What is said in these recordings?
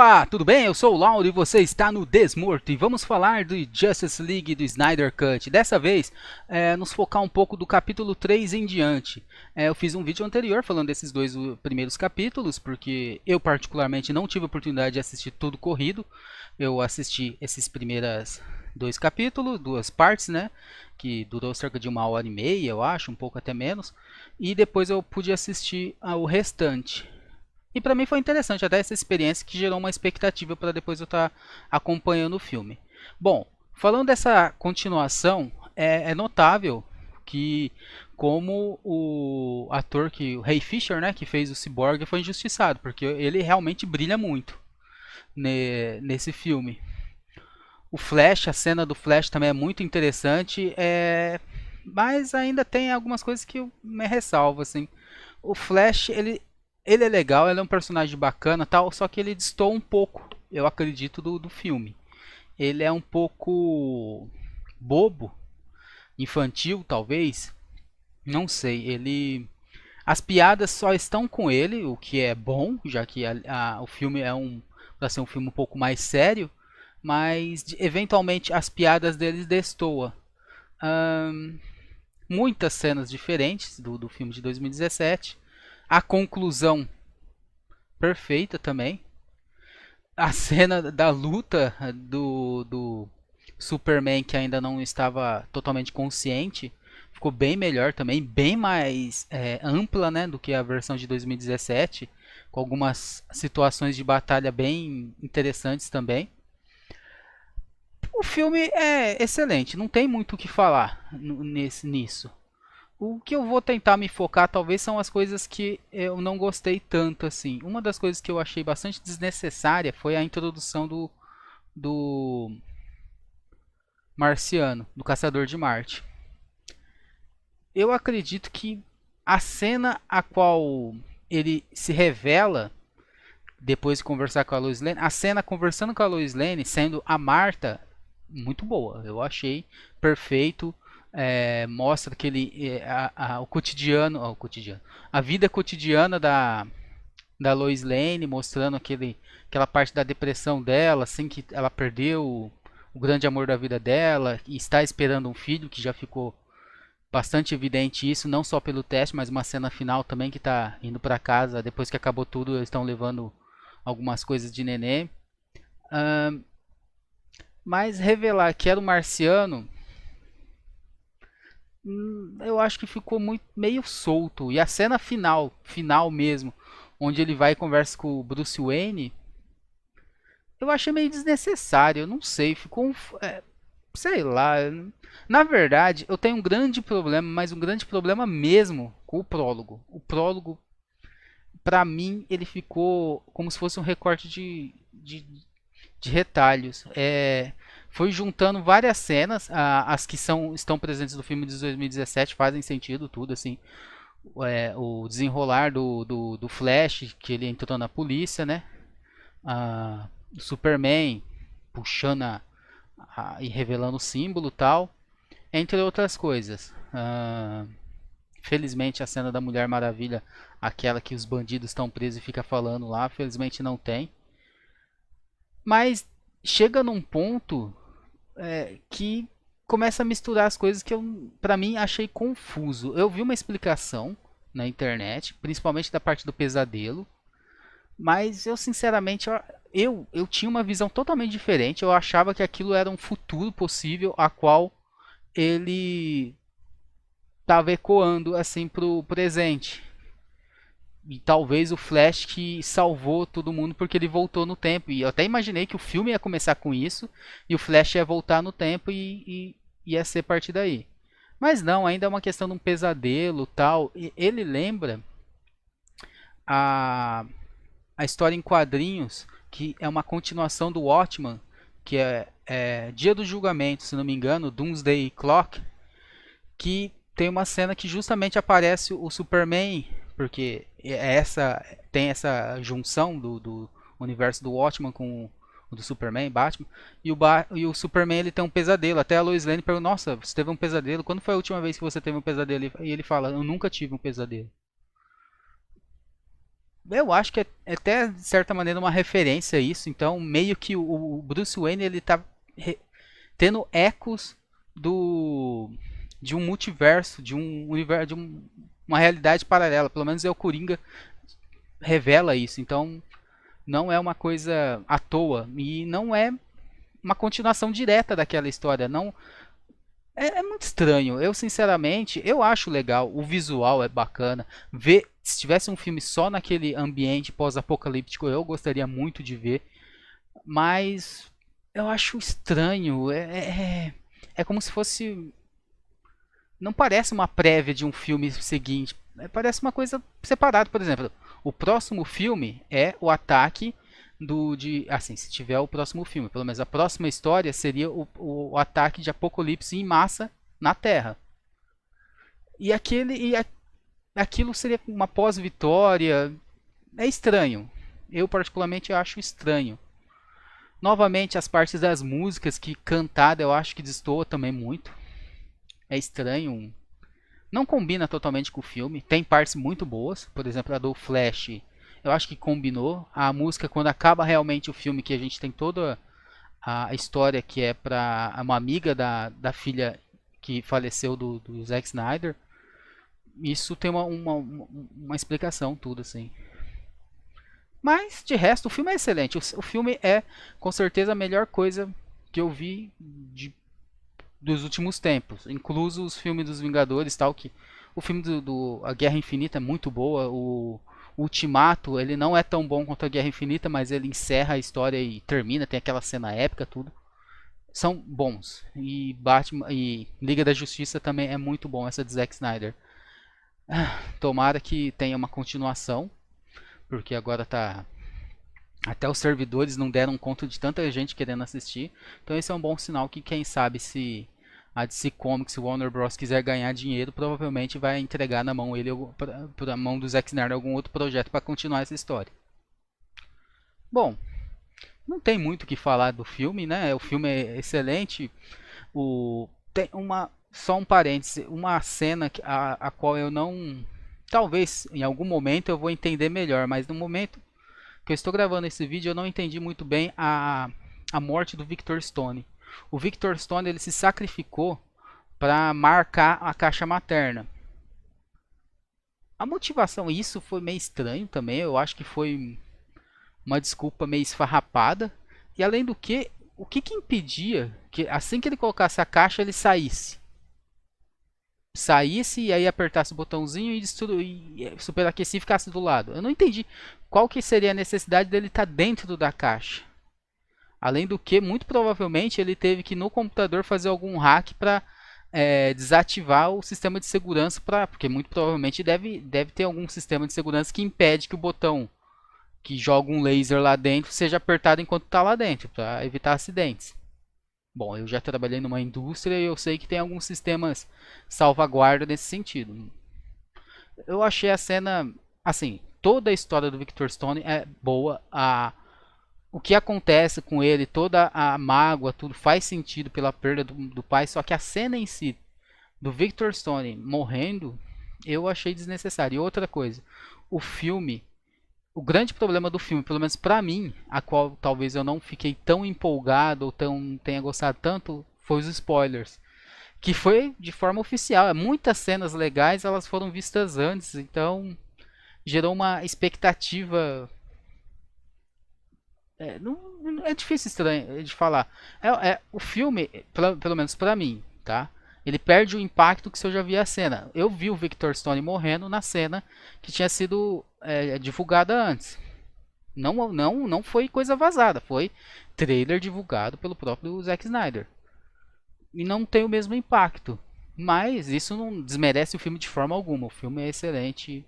Olá, tudo bem? Eu sou o Lauro e você está no Desmorto e vamos falar do Justice League do Snyder Cut. Dessa vez, nos focar um pouco do capítulo 3 em diante. Eu fiz um vídeo anterior falando desses dois primeiros capítulos, porque eu particularmente não tive a oportunidade de assistir tudo corrido. Eu assisti esses primeiros dois capítulos, duas partes, né? Que durou cerca de 1h30, eu acho, um pouco até menos. E depois eu pude assistir o restante. E para mim foi interessante até essa experiência que gerou uma expectativa para depois eu estar acompanhando o filme. Bom, falando dessa continuação, é notável que como o ator o Ray Fisher, né, que fez o Cyborg, foi injustiçado, porque ele realmente brilha muito nesse filme. O Flash, a cena do Flash também é muito interessante, mas ainda tem algumas coisas que eu me ressalvo assim. O Flash, ele é legal, ele é um personagem bacana, tal, só que ele destoa um pouco, eu acredito, do filme. Ele é um pouco bobo, infantil, talvez. Não sei, ele as piadas só estão com ele, o que é bom, já que o filme é para ser um filme um pouco mais sério, mas eventualmente as piadas deles destoam. Ahn, Muitas cenas diferentes do filme de 2017. A conclusão perfeita também. A cena da luta do Superman, que ainda não estava totalmente consciente, ficou bem melhor também, bem mais ampla, né, do que a versão de 2017, com algumas situações de batalha bem interessantes também. O filme é excelente, não tem muito o que falar nisso. O que eu vou tentar me focar talvez são as coisas que eu não gostei tanto assim. Uma das coisas que eu achei bastante desnecessária foi a introdução do Marciano, do Caçador de Marte. Eu acredito que a cena a qual ele se revela depois de conversar com a Lois Lane, a cena conversando com a Lois Lane, sendo a Marta, muito boa. Eu achei perfeito. Mostra que o cotidiano, a vida cotidiana da Lois Lane, mostrando aquela parte da depressão dela, assim que ela perdeu o grande amor da vida dela e está esperando um filho, que já ficou bastante evidente isso, não só pelo teste, mas uma cena final também que está indo para casa, depois que acabou tudo, eles estão levando algumas coisas de neném. Mas revelar que era o Marciano, eu acho que ficou muito meio solto. E a cena final mesmo, onde ele vai e conversa com o Bruce Wayne, eu achei meio desnecessário. Eu não sei, sei lá. Na verdade, eu tenho um grande problema, mas um grande problema mesmo com o prólogo. O prólogo, pra mim, ele ficou como se fosse um recorte de retalhos. Foi juntando várias cenas, as que estão presentes no filme de 2017 fazem sentido, tudo assim. O desenrolar do Flash, que ele entrou na polícia, né? O Superman puxando e revelando o símbolo e tal, entre outras coisas. Felizmente a cena da Mulher Maravilha, aquela que os bandidos estão presos e fica falando lá, felizmente não tem. Mas chega num ponto que começa a misturar as coisas que eu, para mim, achei confuso. Eu vi uma explicação na internet, principalmente da parte do pesadelo, mas eu sinceramente eu tinha uma visão totalmente diferente. Eu achava que aquilo era um futuro possível a qual ele estava ecoando assim pro presente. E talvez o Flash que salvou todo mundo porque ele voltou no tempo. E eu até imaginei que o filme ia começar com isso e o Flash ia voltar no tempo e ia ser a partir daí. Mas não, ainda é uma questão de um pesadelo tal. E ele lembra a, a história em quadrinhos, que é uma continuação do Watchmen, que é Dia do Julgamento, se não me engano, Doomsday Clock, que tem uma cena que justamente aparece o Superman, porque tem essa junção do universo do Watchmen com o do Superman, Batman, e o Superman ele tem um pesadelo. Até a Lois Lane pergunta: Nossa, você teve um pesadelo? Quando foi a última vez que você teve um pesadelo? E ele fala: Eu nunca tive um pesadelo. Eu acho que é até de certa maneira uma referência a isso. Então, meio que o Bruce Wayne ele tá tendo ecos do de um multiverso, de um universo, uma realidade paralela. Pelo menos é o Coringa revela isso. Então, não é uma coisa à toa e não é uma continuação direta daquela história. Não é muito estranho. Eu sinceramente, eu acho legal. O visual é bacana. Ver se tivesse um filme só naquele ambiente pós-apocalíptico, eu gostaria muito de ver. Mas eu acho estranho. É como se fosse. Não parece uma prévia de um filme seguinte. Parece uma coisa separada. Por exemplo, o próximo filme é o ataque do de assim, se tiver o próximo filme, pelo menos a próxima história seria o ataque de apocalipse em massa na Terra. E aquilo seria uma pós-vitória. É estranho. Eu particularmente acho estranho. Novamente as partes das músicas que cantada eu acho que destoa também muito. É estranho. Não combina totalmente com o filme. Tem partes muito boas, por exemplo, a do Flash. Eu acho que combinou. A música, quando acaba realmente o filme, que a gente tem toda a história que é para uma amiga da filha que faleceu do Zack Snyder. Isso tem uma explicação, tudo assim. Mas, de resto, o filme é excelente. O filme é, com certeza, a melhor coisa que eu vi dos últimos tempos, incluso os filmes dos Vingadores, tal que o filme do A Guerra Infinita é muito boa, o Ultimato, ele não é tão bom quanto a Guerra Infinita, mas ele encerra a história e termina, tem aquela cena épica, tudo. São bons. E Batman e Liga da Justiça também é muito bom, essa de Zack Snyder. Tomara que tenha uma continuação, porque agora tá até os servidores não deram conta de tanta gente querendo assistir. Então esse é um bom sinal que quem sabe se a DC Comics, o Warner Bros quiser ganhar dinheiro, provavelmente vai entregar na mão ele para mão do Zack Snyder algum outro projeto para continuar essa história. Bom, não tem muito o que falar do filme, né? O filme é excelente. Tem uma só um parêntese, uma cena a qual eu não talvez em algum momento eu vou entender melhor, mas no momento que eu estou gravando esse vídeo eu não entendi muito bem a morte do Victor Stone. O Victor Stone ele se sacrificou para marcar a caixa materna. A motivação, isso foi meio estranho também. Eu acho que foi uma desculpa meio esfarrapada. E além do que, o que impedia que assim que ele colocasse a caixa ele saísse? Saísse e aí apertasse o botãozinho e superaquecer e ficasse do lado. Eu não entendi qual que seria a necessidade dele estar dentro da caixa. Além do que, muito provavelmente ele teve que no computador fazer algum hack para desativar o sistema de segurança, porque muito provavelmente deve ter algum sistema de segurança que impede que o botão que joga um laser lá dentro seja apertado enquanto está lá dentro, para evitar acidentes. Bom, eu já trabalhei numa indústria e eu sei que tem alguns sistemas salvaguarda nesse sentido. Eu achei a cena, assim, toda a história do Victor Stone é boa, o que acontece com ele, toda a mágoa, tudo faz sentido pela perda do pai, só que a cena em si do Victor Stone morrendo, eu achei desnecessário. E outra coisa, o filme, o grande problema do filme, pelo menos pra mim, a qual talvez eu não fiquei tão empolgado ou tenha gostado tanto, foi os spoilers. Que foi de forma oficial. Muitas cenas legais elas foram vistas antes, então gerou uma expectativa. Não, é difícil estranho de falar. O filme, pelo menos pra mim, tá? Ele perde o impacto que se eu já vi a cena. Eu vi o Victor Stone morrendo na cena que tinha sido divulgada antes. Não foi coisa vazada, foi trailer divulgado pelo próprio Zack Snyder. E não tem o mesmo impacto. Mas isso não desmerece o filme de forma alguma. O filme é excelente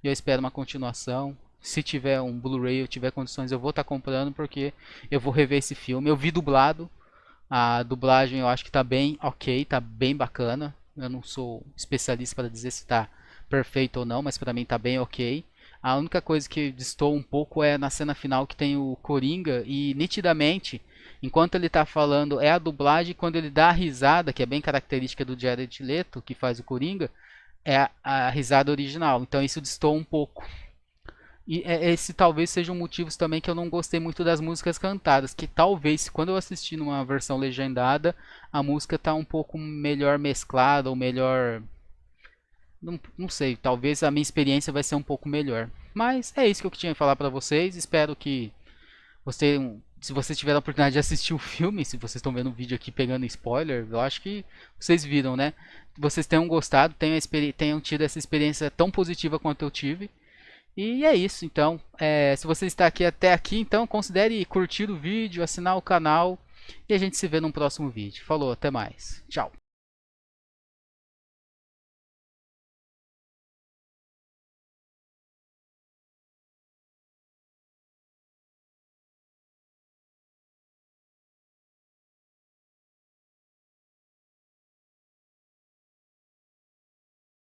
e eu espero uma continuação. Se tiver um Blu-ray ou tiver condições, eu vou estar comprando porque eu vou rever esse filme. Eu vi dublado. A dublagem eu acho que está bem ok, está bem bacana. Eu não sou especialista para dizer se está perfeito ou não, mas para mim está bem ok. A única coisa que destoa um pouco é na cena final que tem o Coringa e nitidamente, enquanto ele está falando, é a dublagem quando ele dá a risada, que é bem característica do Jared Leto, que faz o Coringa, é a risada original. Então isso destoa um pouco. E esse talvez seja um motivo também que eu não gostei muito das músicas cantadas, que talvez quando eu assisti numa versão legendada, a música tá um pouco melhor mesclada ou melhor, não sei, talvez a minha experiência vai ser um pouco melhor. Mas é isso que eu tinha que falar pra vocês. Espero que você, se vocês tiverem a oportunidade de assistir o filme, se vocês estão vendo o vídeo aqui pegando spoiler, eu acho que vocês viram, né? Vocês tenham gostado, tenham tido essa experiência tão positiva quanto eu tive. E é isso, então. Se você está aqui até aqui, então considere curtir o vídeo, assinar o canal e a gente se vê num próximo vídeo. Falou, até mais. Tchau.